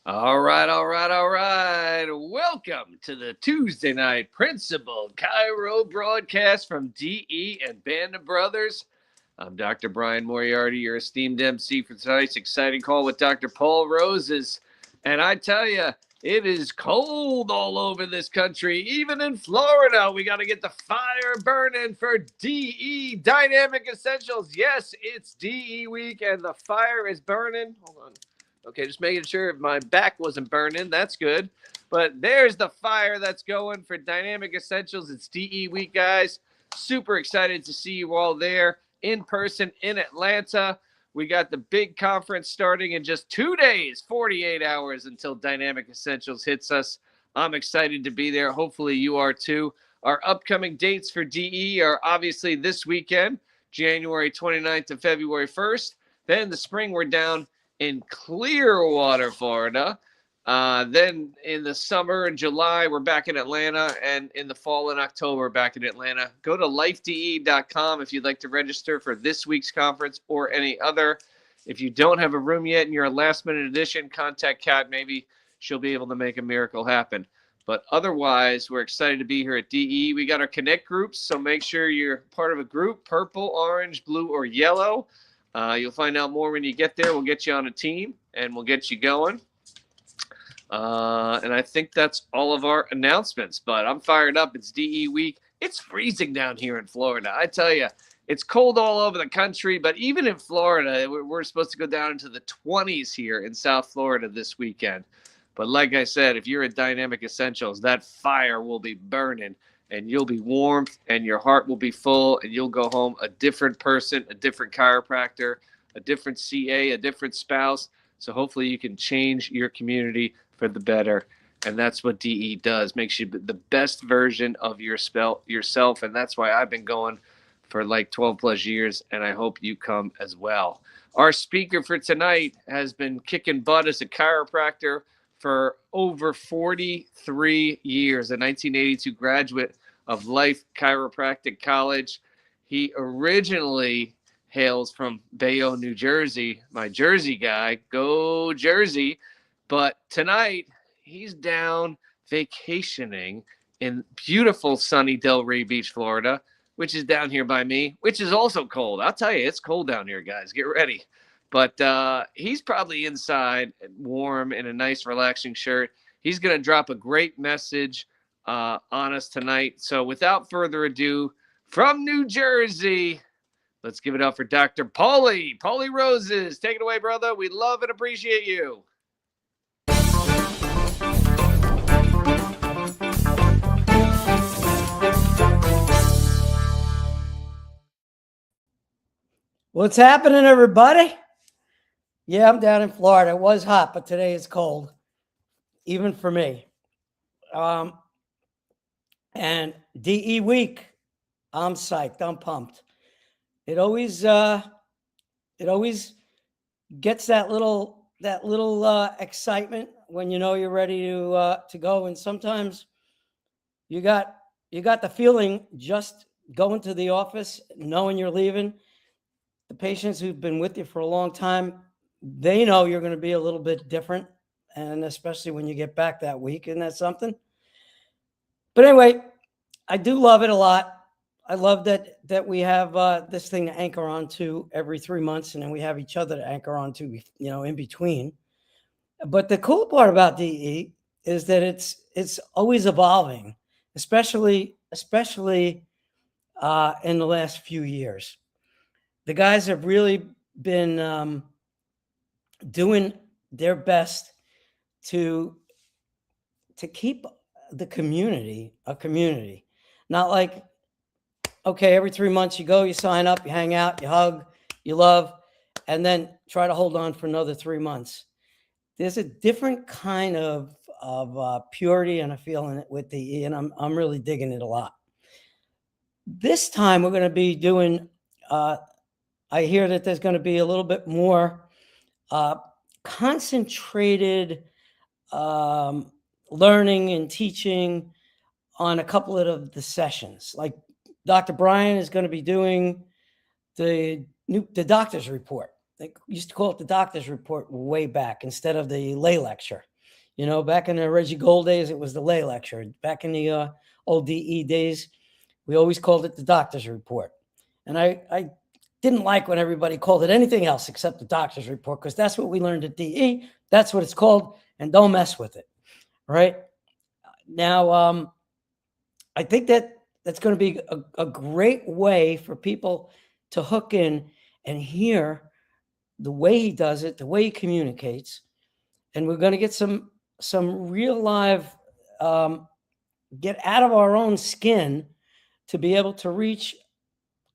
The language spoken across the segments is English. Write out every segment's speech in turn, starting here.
All right, all right, all right. Welcome to the Tuesday night Principal Cairo broadcast from DE and Band of Brothers. I'm Dr. Brian Moriarty, your esteemed MC for tonight's exciting call with Dr. Paul Roses. And I tell you, it is cold all over this country, even in Florida. We got to get the fire burning for DE Dynamic Essentials. Yes, it's DE week and the fire is burning. Hold on. Okay, just making sure my back wasn't burning. That's good. But there's the fire that's going for Dynamic Essentials. It's DE week, guys. Super excited to see you all there in person in Atlanta. We got the big conference starting in just 2 days, 48 hours until Dynamic Essentials hits us. I'm excited to be there. Hopefully, you are too. Our upcoming dates for DE are obviously this weekend, January 29th to February 1st. Then the spring, we're down in Clearwater, Florida. Then in the summer in July, we're back in Atlanta. And in the fall in October, back in Atlanta. Go to lifede.com if you'd like to register for this week's conference or any other. If you don't have a room yet and you're a last minute addition, contact Kat. Maybe she'll be able to make a miracle happen. But otherwise, we're excited to be here at DE. We got our Connect groups, so make sure you're part of a group, purple, orange, blue, or yellow. You'll find out more when you get there. We'll get you on a team, and we'll get you going. And I think that's all of our announcements. But I'm fired up. It's DE week. It's freezing down here in Florida. I tell you, it's cold all over the country. But even in Florida, we're supposed to go down into the 20s here in South Florida this weekend. But like I said, if you're at Dynamic Essentials, that fire will be burning. And you'll be warm, and your heart will be full, and you'll go home a different person, a different chiropractor, a different CA, a different spouse. So hopefully you can change your community for the better. And that's what DE does, makes you the best version of yourself. And that's why I've been going for like 12 plus years, and I hope you come as well. Our speaker for tonight has been kicking butt as a chiropractor for over 43 years, a 1982 graduate of Life Chiropractic College. He originally hails from Bayonne, New Jersey, my Jersey guy. Go Jersey. But tonight, he's down vacationing in beautiful sunny Delray Beach, Florida, which is down here by me, which is also cold. I'll tell you, it's cold down here, guys. Get ready. But he's probably inside, warm, in a nice, relaxing shirt. He's going to drop a great message on us tonight. So without further ado, from New Jersey, let's give it up for Dr. Paulie Roses. Take it away, brother. We love and appreciate you. What's happening, everybody? Yeah, I'm down in Florida. It was hot, but today it's cold, even for me. And DE week, I'm psyched. I'm pumped. It always gets that little excitement when you know you're ready to go. And sometimes you got the feeling just going to the office, knowing you're leaving. The patients who've been with you for a long time, they know you're going to be a little bit different, and especially when you get back that week, and that's something. But anyway, I do love it a lot. I love that we have this thing to anchor onto every 3 months, and then we have each other to anchor onto, in between. But the cool part about DE is that it's always evolving, especially in the last few years. The guys have really been doing their best to keep the community a community. Not like, okay, every 3 months you go, you sign up, you hang out, you hug, you love, and then try to hold on for another 3 months. There's a different kind of purity and a feeling with DE, and I'm really digging it a lot. This time we're going to be doing. I hear that there's going to be a little bit more concentrated learning and teaching on a couple of the sessions. Like Dr. Brian is going to be doing the doctor's report. They used to call it the doctor's report way back instead of the lay lecture. You know, back in the Reggie Gold days, it was the lay lecture. Back in the old DE days, we always called it the doctor's report. And I didn't like when everybody called it anything else except the doctor's report, because that's what we learned at DE. That's what it's called, and don't mess with it. Right now, I think that's going to be a great way for people to hook in and hear the way he does it, the way he communicates. And we're going to get some real live, get out of our own skin to be able to reach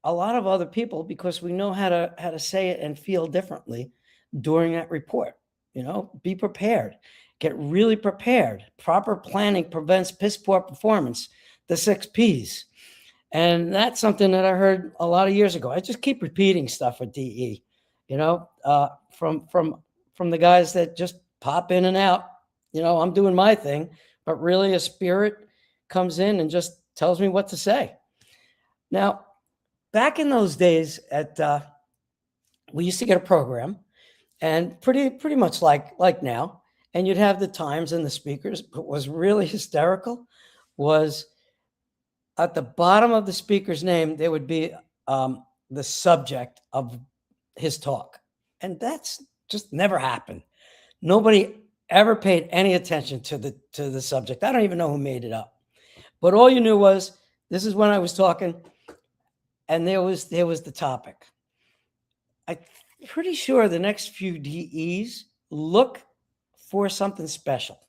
a lot of other people, because we know how to say it and feel differently during that report. You know, be prepared, get really prepared. Proper planning prevents piss poor performance, the 6 P's. And that's something that I heard a lot of years ago. I just keep repeating stuff with DE, you know, from the guys that just pop in and out. You know, I'm doing my thing, but really a spirit comes in and just tells me what to say. Now, back in those days we used to get a program, and pretty much like now, and you'd have the times and the speakers. But what was really hysterical was at the bottom of the speaker's name, there would be the subject of his talk. And that's just never happened. Nobody ever paid any attention to the subject. I don't even know who made it up. But all you knew was, this is when I was talking, and there was the topic. I'm pretty sure the next few DEs look for something special.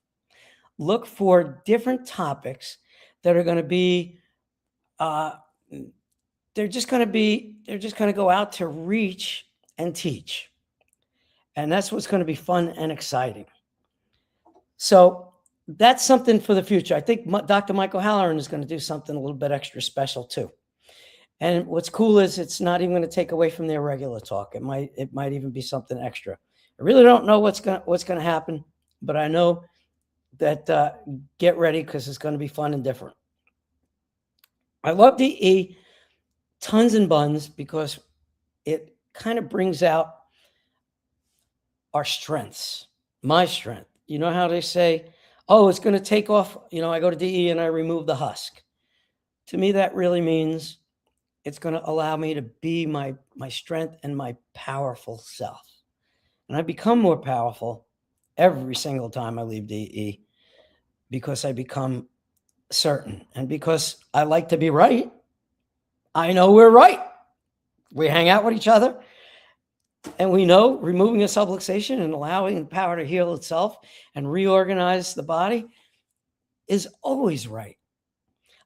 Look for different topics that are going to be, they're just going to go out to reach and teach. And that's what's going to be fun and exciting. So that's something for the future. I think Dr. Michael Halloran is going to do something a little bit extra special too. And what's cool is it's not even going to take away from their regular talk. It might even be something extra. I really don't know what's going to happen, but I know that get ready, because it's going to be fun and different. I love DE tons and buns because it kind of brings out our strengths, my strength. You know how they say, oh, it's going to take off. You know, I go to DE and I remove the husk. To me, that really means it's going to allow me to be my strength and my powerful self. And I become more powerful every single time I leave DE, because I become certain, and because I like to be right. I know we're right. We hang out with each other, and we know removing a subluxation and allowing the power to heal itself and reorganize the body is always right.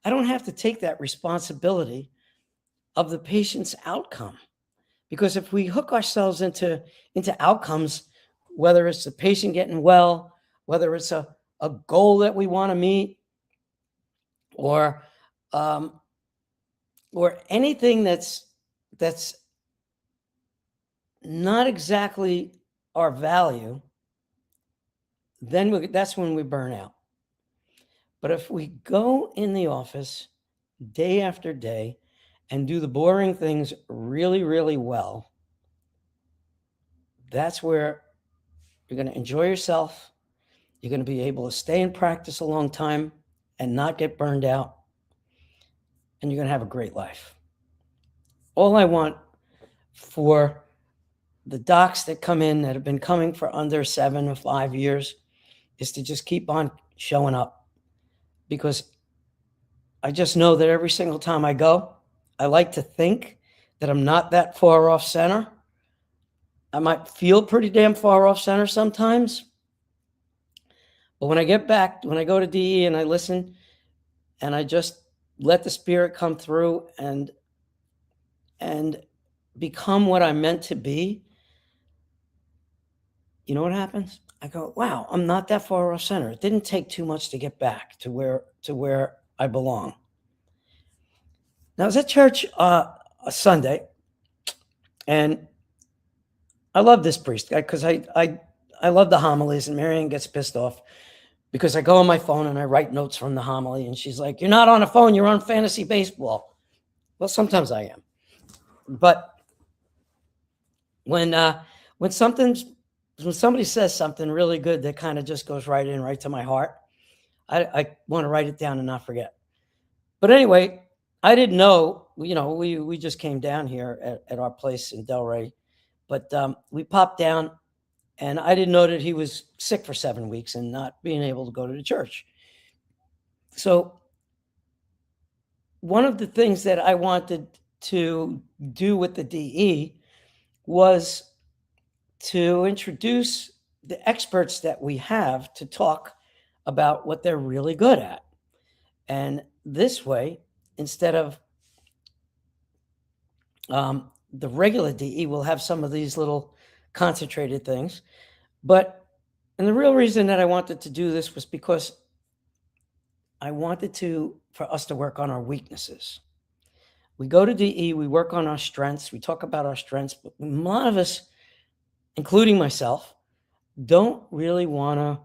I don't have to take that responsibility of the patient's outcome, because if we hook ourselves into outcomes, whether it's the patient getting well, whether it's a goal that we want to meet, or anything that's not exactly our value, then that's when we burn out. But if we go in the office day after day and do the boring things really, really well, that's where you're going to enjoy yourself. You're going to be able to stay in practice a long time and not get burned out. And you're going to have a great life. All I want for the docs that come in that have been coming for under 7 or 5 years is to just keep on showing up, because I just know that every single time I go, I like to think that I'm not that far off center. I might feel pretty damn far off center sometimes. But when I get back, when I go to DE and I listen and I just let the spirit come through and become what I'm meant to be, you know what happens? I go, wow, I'm not that far off center. It didn't take too much to get back to where I belong. Now, I was at church a Sunday, and I love this priest guy because I love the homilies, and Marianne gets pissed off because I go on my phone and I write notes from the homily, and she's like, "You're not on a phone, you're on fantasy baseball." Well, sometimes I am, but when something's when somebody says something really good that kind of just goes right to my heart, I want to write it down and not forget. But anyway, I didn't know, we just came down here at our place in Delray, but we popped down, and I didn't know that he was sick for 7 weeks and not being able to go to the church. So one of the things that I wanted to do with the DE was to introduce the experts that we have to talk about what they're really good at. And this way, instead of the regular DE, will have some of these little concentrated things. And the real reason that I wanted to do this was because I wanted for us to work on our weaknesses. We go to DE, we work on our strengths, we talk about our strengths, but a lot of us, including myself, don't really want to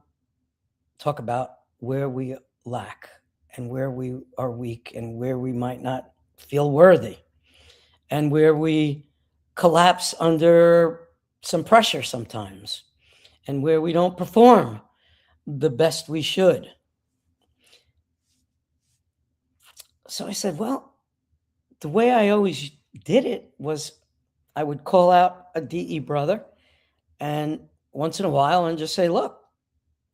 talk about where we lack and where we are weak and where we might not feel worthy and where we collapse under some pressure sometimes and where we don't perform the best we should. So I said, well, the way I always did it was I would call out a DE brother and once in a while and just say, look,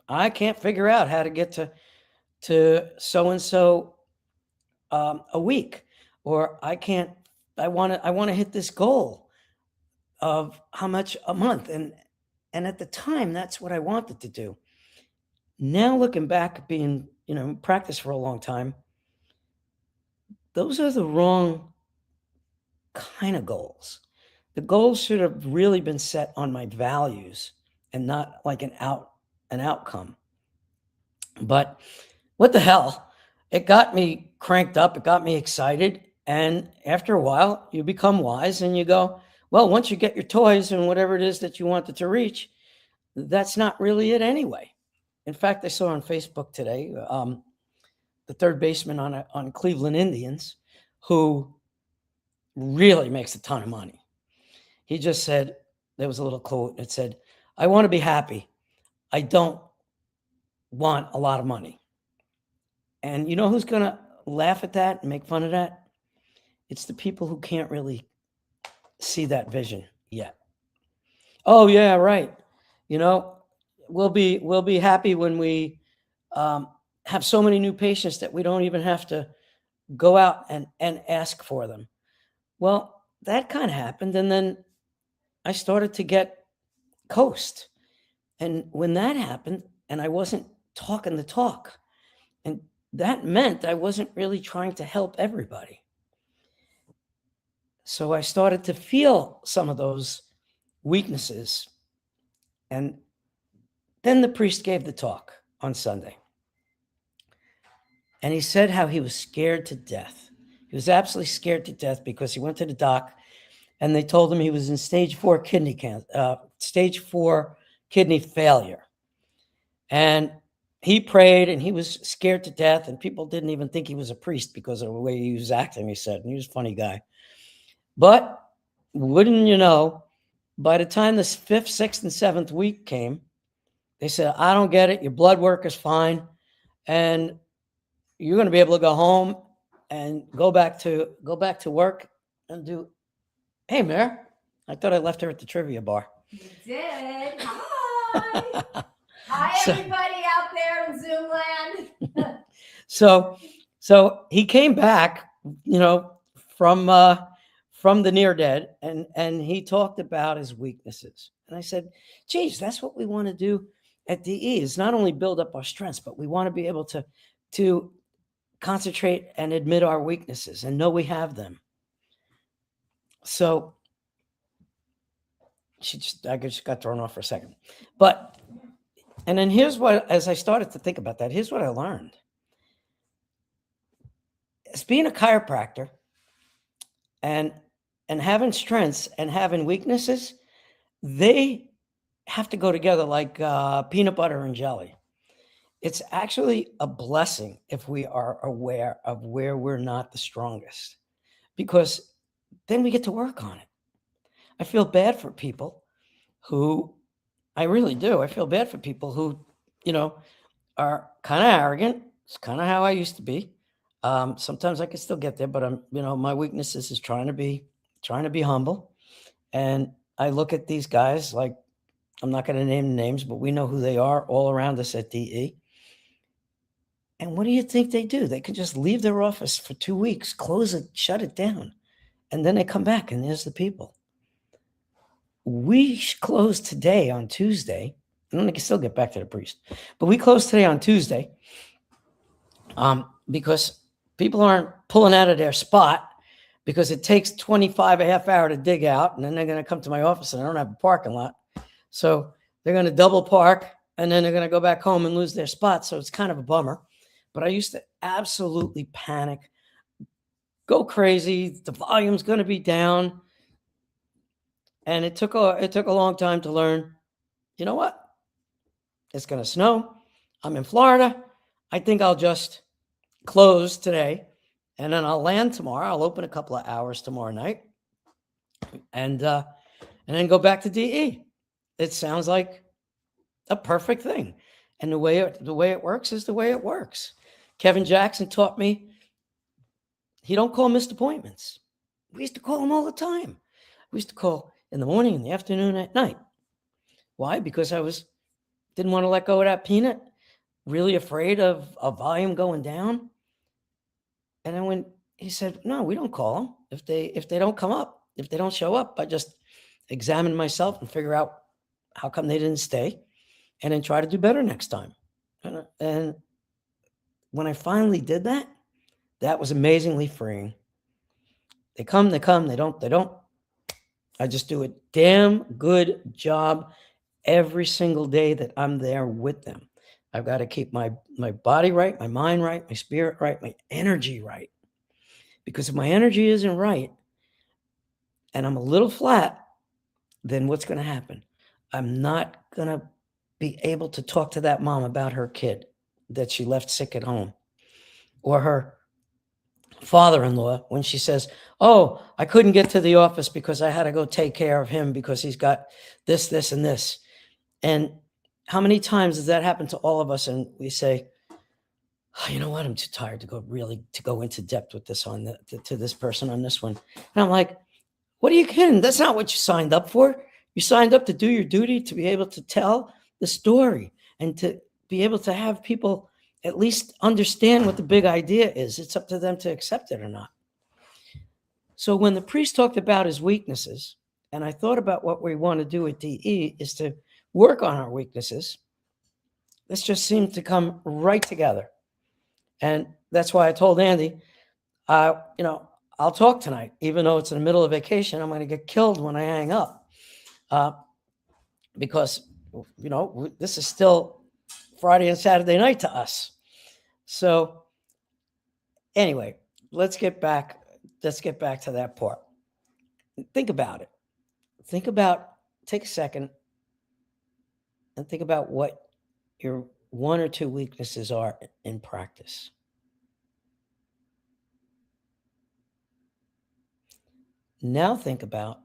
I can't figure out how to get to so-and-so a week, or I want to hit this goal of how much a month. And at the time, that's what I wanted to do. Now, looking back, being, in practice for a long time, those are the wrong kind of goals. The goals should have really been set on my values and not like an outcome. But what the hell? It got me cranked up. It got me excited. And after a while, you become wise and you go, well, once you get your toys and whatever it is that you wanted to reach, that's not really it anyway. In fact, I saw on Facebook today, the third baseman on Cleveland Indians, who really makes a ton of money. He just said, there was a little quote that said, I want to be happy. I don't want a lot of money. And you know who's going to laugh at that and make fun of that? It's the people who can't really see that vision yet. Oh yeah, right. We'll be happy when we have so many new patients that we don't even have to go out and ask for them. Well, that kind of happened. And then I started to get coast. And when that happened, and I wasn't talking the talk, and that meant I wasn't really trying to help everybody. So I started to feel some of those weaknesses. And then the priest gave the talk on Sunday. And he said how he was scared to death. He was absolutely scared to death because he went to the doc and they told him he was in stage 4 kidney failure. And he prayed and he was scared to death, and people didn't even think he was a priest because of the way he was acting, he said. And he was a funny guy. But wouldn't you know, by the time this 5th, 6th, and 7th week came, they said, I don't get it. Your blood work is fine. And you're going to be able to go home and go back to work and do. Hey, Mare, I thought I left her at the trivia bar. You did. Hi. Hi, everybody out there in Zoom land. So he came back, from the near dead, and he talked about his weaknesses. And I said, geez, that's what we want to do at DE, is not only build up our strengths, but we want to be able to concentrate and admit our weaknesses and know we have them. So I just got thrown off for a second. And then here's what, as I started to think about that, here's what I learned. As being a chiropractor and having strengths and having weaknesses, they have to go together like peanut butter and jelly. It's actually a blessing if we are aware of where we're not the strongest, because then we get to work on it. I feel bad for people who I really do. I feel bad for people who, are kind of arrogant. It's kind of how I used to be. Sometimes I can still get there, but my weaknesses is trying to be humble. And I look at these guys like, I'm not going to name names, but we know who they are all around us at DE. And what do you think they do? They can just leave their office for 2 weeks, close it, shut it down. And then they come back and there's the people. We closed today on Tuesday. And then they can still get back to the priest. But we closed today on Tuesday because people aren't pulling out of their spot because it takes 25 a half hour to dig out. And then they're going to come to my office and I don't have a parking lot. So they're going to double park and then they're going to go back home and lose their spot. So it's kind of a bummer. But I used to absolutely panic, go crazy. The volume's going to be down. And it took a long time to learn, you know what? It's going to snow. I'm in Florida. I think I'll just close today and then I'll land tomorrow. I'll open a couple of hours tomorrow night and then go back to DE. It sounds like a perfect thing. And the way it works is the way it works. Kevin Jackson taught me he don't call missed appointments. We used to call him all the time. We used to call in the morning, in the afternoon, at night. Why? Because I didn't want to let go of that peanut, really afraid of a volume going down. And then when he said, no, we don't call them. If they don't come up, if they don't show up, I just examine myself and figure out how come they didn't stay and then try to do better next time. And when I finally did that, that was amazingly freeing. They come, they don't. I just do a damn good job every single day that I'm there with them. I've got to keep my body right, my mind right, my spirit right, my energy right. Because if my energy isn't right and I'm a little flat, then what's going to happen? I'm not going to be able to talk to that mom about her kid that she left sick at home, or her father-in-law when she says, oh, I couldn't get to the office because I had to go take care of him because he's got this, this, and this. And how many times does that happen to all of us? And we say, oh, you know what? I'm too tired to go into depth with this to this person on this one. And I'm like, what are you kidding? That's not what you signed up for. You signed up to do your duty, to be able to tell the story and to be able to have people at least understand what the big idea is. It's up to them to accept it or not. So when the priest talked about his weaknesses, and I thought about what we want to do at DE is to work on our weaknesses, this just seemed to come right together. And that's why I told Andy, I'll talk tonight, even though it's in the middle of vacation. I'm going to get killed when I hang up because, this is still Friday and Saturday night to us. So anyway, let's get back to that part. Think about it. Take a second and think about what your 1 or 2 weaknesses are in practice. Now think about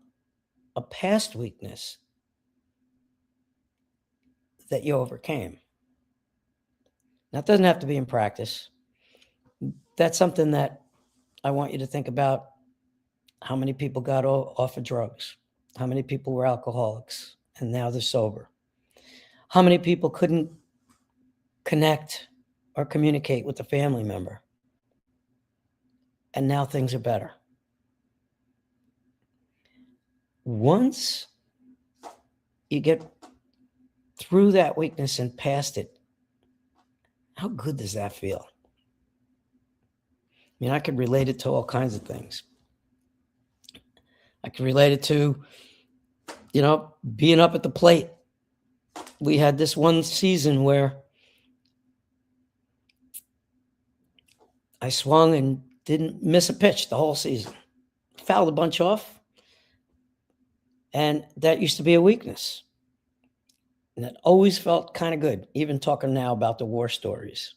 a past weakness that you overcame. Now, it doesn't have to be in practice. That's something that I want you to think about. How many people got off of drugs? How many people were alcoholics and now they're sober? How many people couldn't connect or communicate with a family member and now things are better? Once you get through that weakness and past it, how good does that feel? I mean, I could relate it to all kinds of things. I could relate it to, being up at the plate. We had this one season where I swung and didn't miss a pitch the whole season. Fouled a bunch off. And that used to be a weakness. And that always felt kind of good, even talking now about the war stories.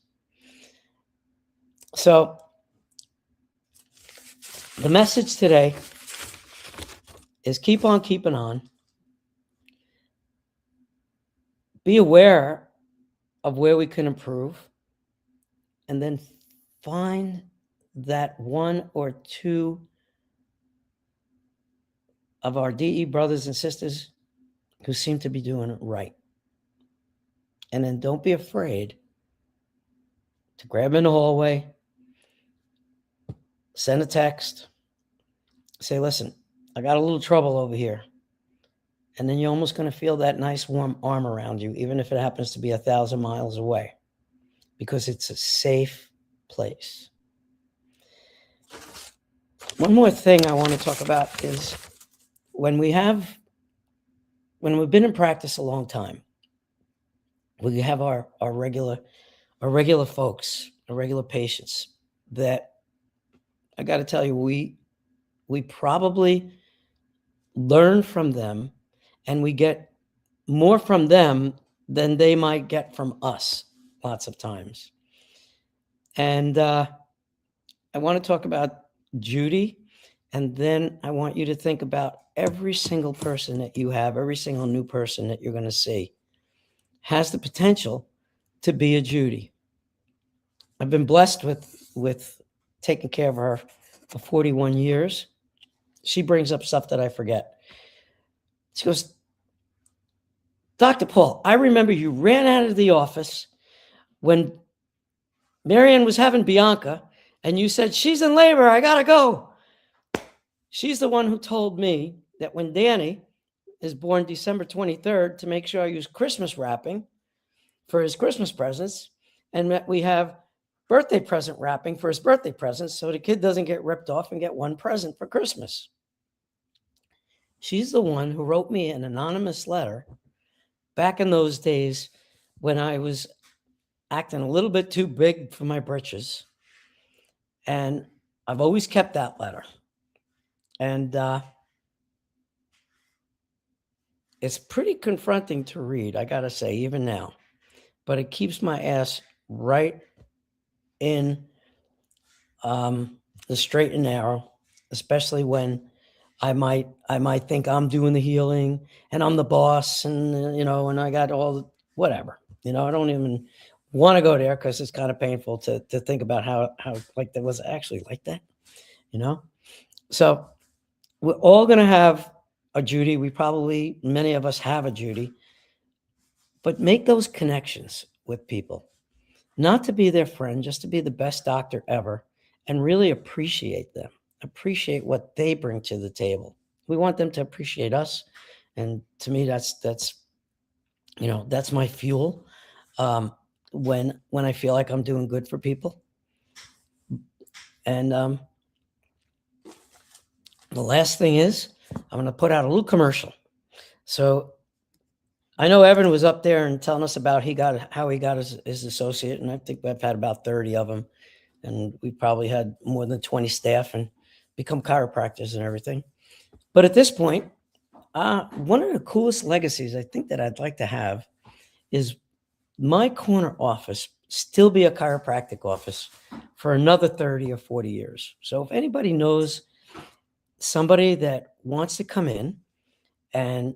So the message today is keep on keeping on. be aware of where we can improve, and then find that one or two of our DE brothers and sisters who seem to be doing it right. And then don't be afraid to grab them in the hallway, send a text, say, listen, I got a little trouble over here. And then you're almost going to feel that nice warm arm around you, even if it happens to be 1,000 miles away, because it's a safe place. One more thing I want to talk about is when we've been in practice a long time, we have our regular folks, our regular patients that I got to tell you, we probably learn from them, and we get more from them than they might get from us lots of times. And I want to talk about Judy, and then I want you to think about every single person that you have, every single new person that you're going to see has the potential to be a Judy. I've been blessed with taking care of her for 41 years. She brings up stuff that I forget. She goes, Dr. Paul, I remember you ran out of the office when Marianne was having Bianca, and you said, she's in labor, I gotta go. She's the one who told me that when Danny is born December 23rd, to make sure I use Christmas wrapping for his Christmas presents, and that we have birthday present wrapping for his birthday presents, so the kid doesn't get ripped off and get one present for Christmas. She's the one who wrote me an anonymous letter back in those days when I was acting a little bit too big for my britches. And I've always kept that letter. And it's pretty confronting to read, I got to say, even now. But it keeps my ass right in the straight and narrow, especially when I might think I'm doing the healing and I'm the boss, and and I got all the whatever. I don't even want to go there because it's kind of painful to think about how like that was actually like that. So we're all gonna have a Judy. Many of us have a Judy, but make those connections with people, not to be their friend, just to be the best doctor ever, and really appreciate them. Appreciate what they bring to the table. We want them to appreciate us. And to me, that's my fuel. When I feel like I'm doing good for people. And the last thing is I'm going to put out a little commercial. So I know Evan was up there and telling us about how he got his associate. And I think I've had about 30 of them. And we probably had more than 20 staff and become chiropractors and everything. But at this point, one of the coolest legacies I think that I'd like to have is my corner office still be a chiropractic office for another 30 or 40 years. So if anybody knows somebody that wants to come in and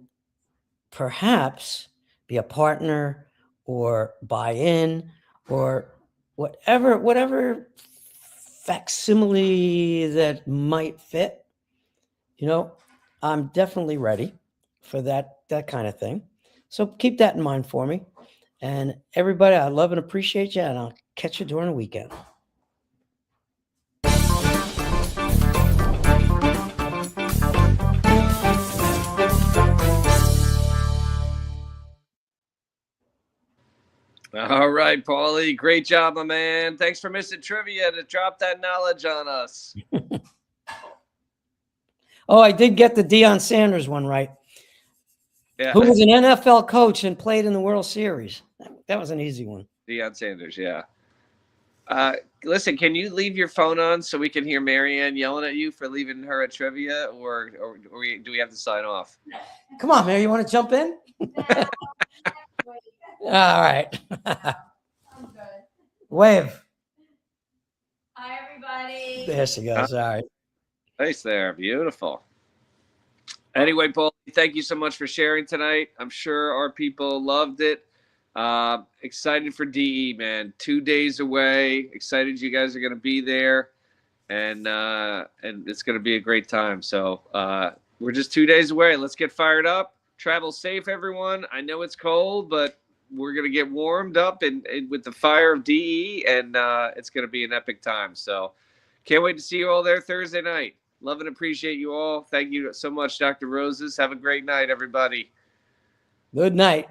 perhaps be a partner or buy in or whatever facsimile that might fit, I'm definitely ready for that kind of thing. So keep that in mind for me. And everybody, I love and appreciate you, and I'll catch you during the weekend. All right, Paulie. Great job, my man. Thanks for missing trivia to drop that knowledge on us. Oh, I did get the Deion Sanders one right. Yeah. Who was an NFL coach and played in the World Series. That was an easy one. Deion Sanders, yeah. Listen, can you leave your phone on so we can hear Marianne yelling at you for leaving her at trivia, or do we have to sign off? Come on, Mary, you want to jump in? All right. I'm good. Wave. Hi, everybody. There she goes. All right. Nice there. Beautiful. Anyway, Paul, thank you so much for sharing tonight. I'm sure our people loved it. Excited for DE, man. 2 days away. Excited you guys are going to be there, and it's going to be a great time. So we're just 2 days away. Let's get fired up. Travel safe, everyone. I know it's cold, but we're going to get warmed up and with the fire of DE, and it's going to be an epic time. So can't wait to see you all there Thursday night. Love and appreciate you all. Thank you so much, Dr. Roses. Have a great night, everybody. Good night.